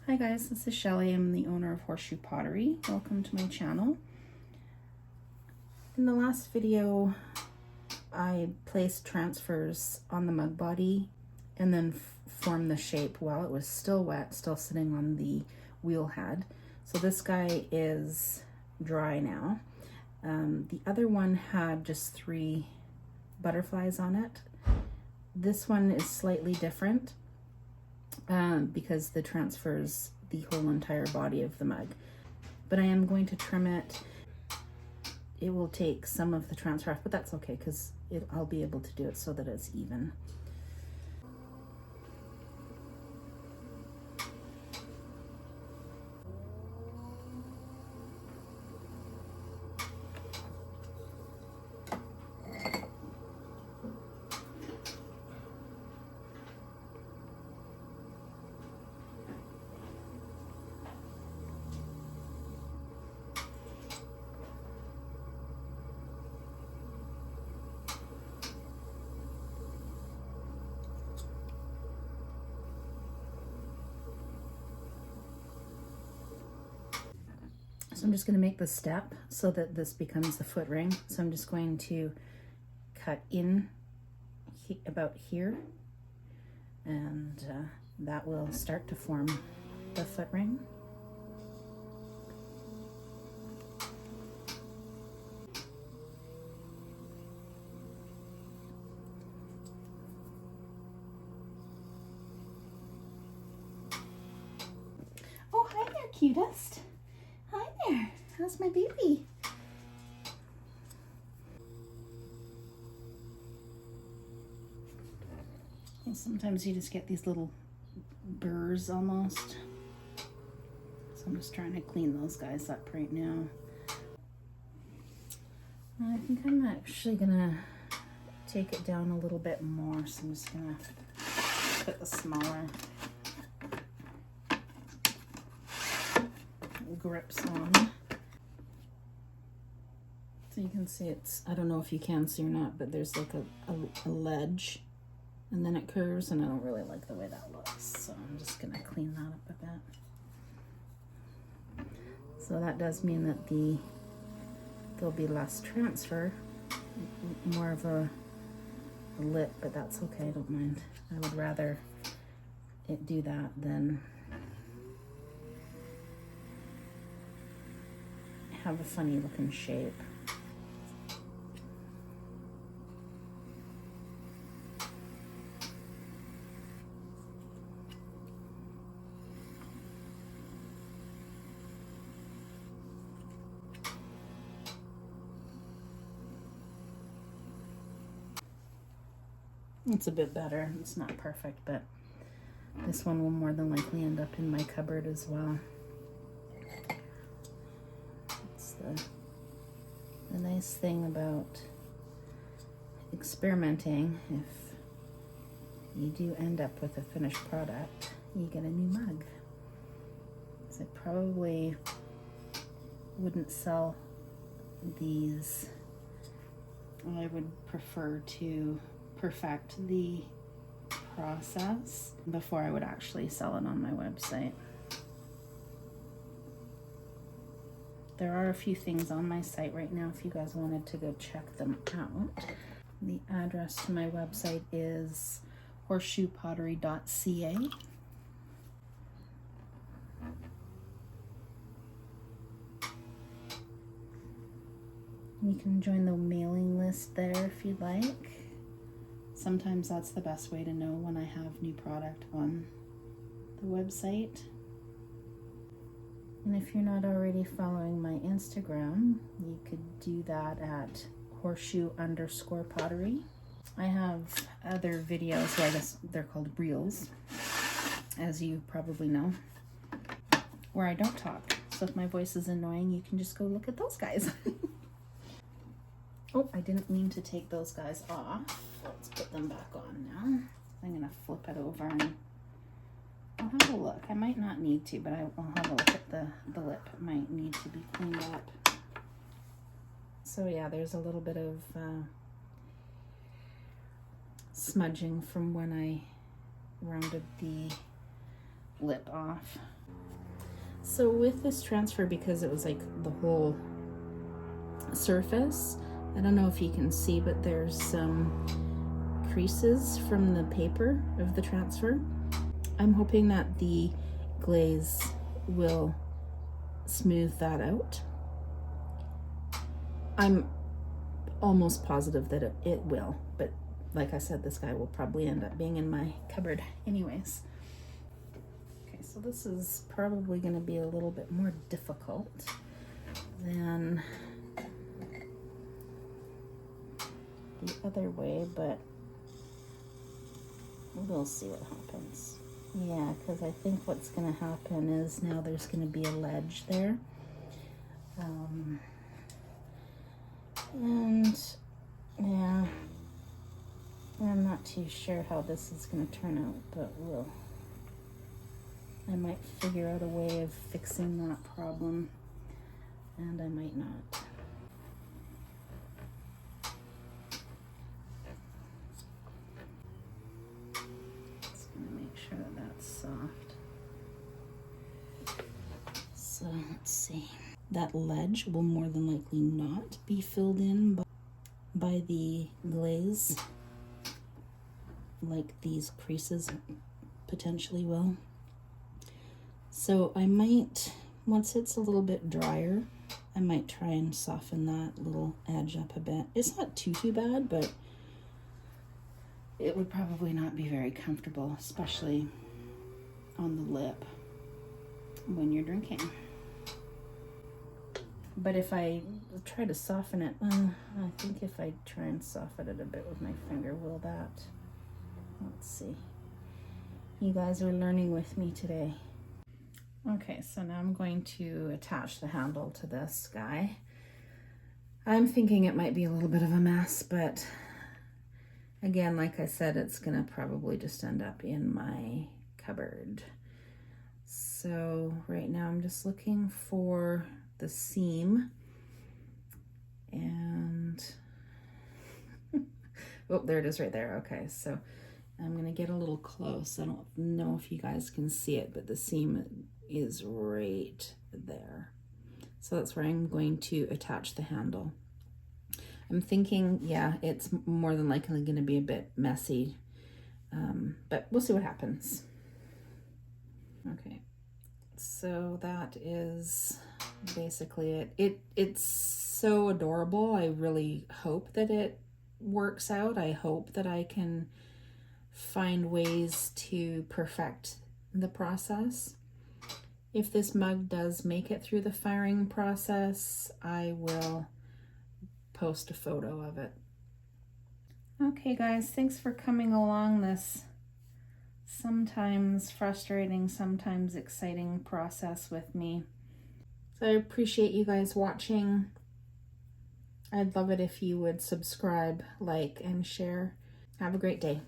Hi guys, this is Shelly. I'm the owner of Horseshoe Pottery. Welcome to my channel. In the last video, I placed transfers on the mug body and then formed the shape while it was still wet, still sitting on the wheel head. So this guy is dry now. The other one had just 3 butterflies on it. This one is slightly different. Because the transfers the whole entire body of the mug. But I am going to trim it. It will take some of the transfer off, but that's okay because I'll be able to do it so that it's even. So I'm just going to make the step so that this becomes the foot ring. So I'm just going to cut in about here, and that will start to form the foot ring. Oh, hi there, cutest. Hi there. How's my baby? And sometimes you just get these little burrs almost. So I'm just trying to clean those guys up right now. I think I'm actually gonna take it down a little bit more. So I'm just gonna put the smaller grips on. So you can see it's, I don't know if you can see or not, but there's like a ledge and then it curves, and I don't really like the way that looks. So I'm just gonna clean that up a bit. So that does mean that there'll be less transfer, more of a lip, but that's okay, I don't mind. I would rather it do that than have a funny looking shape. It's a bit better. It's not perfect, but this one will more than likely end up in my cupboard as well. It's the nice thing about experimenting. If you do end up with a finished product, you get a new mug. So I probably wouldn't sell these. I would prefer to perfect the process before I would actually sell it on my website. There are a few things on my site right now if you guys wanted to go check them out. The address to my website is horseshoepottery.ca. You can join the mailing list there if you'd like. Sometimes that's the best way to know when I have new product on the website. And if you're not already following my Instagram, you could do that at horseshoe_pottery. I have other videos, well, I guess they're called reels, as you probably know, where I don't talk. So if my voice is annoying, you can just go look at those guys. Oh, I didn't mean to take those guys off. Let's put them back on now. I'm gonna flip it over and I'll have a look. I might not need to, but I'll have a look at the lip. It might need to be cleaned up. So yeah, there's a little bit of smudging from when I rounded the lip off. So with this transfer, because it was like the whole surface, I don't know if you can see, but there's some creases from the paper of the transfer. I'm hoping that the glaze will smooth that out. I'm almost positive that it will, but like I said, this guy will probably end up being in my cupboard anyways. Okay, so this is probably going to be a little bit more difficult than the other way, but we'll see what happens. Yeah, because I think what's going to happen is now there's going to be a ledge there. And yeah, I'm not too sure how this is going to turn out, but I might figure out a way of fixing that problem, and I might not. Just going to make sure that that's soft. So let's see. That ledge will more than likely not be filled in by the glaze, like these creases potentially will. So I might, once it's a little bit drier, I might try and soften that little edge up a bit. It's not too bad, but it would probably not be very comfortable, especially on the lip when you're drinking. But if I try to soften it, I think if I try and soften it a bit with my finger, will that? Let's see. You guys are learning with me today. Okay, so now I'm going to attach the handle to this guy. I'm thinking it might be a little bit of a mess, but again, like I said, it's gonna probably just end up in my cupboard. So right now I'm just looking for the seam, and oh, there it is right there. Okay, so I'm gonna get a little close. I don't know if you guys can see it, but the seam is right there. So that's where I'm going to attach the handle. I'm thinking, yeah, it's more than likely gonna be a bit messy, but we'll see what happens. Okay, so that is basically it. It's so adorable. I really hope that it works out. I hope that I can find ways to perfect the process. If this mug does make it through the firing process, I will post a photo of it. Okay guys, thanks for coming along this sometimes frustrating, sometimes exciting process with me. So I appreciate you guys watching. I'd love it if you would subscribe, like, and share. Have a great day.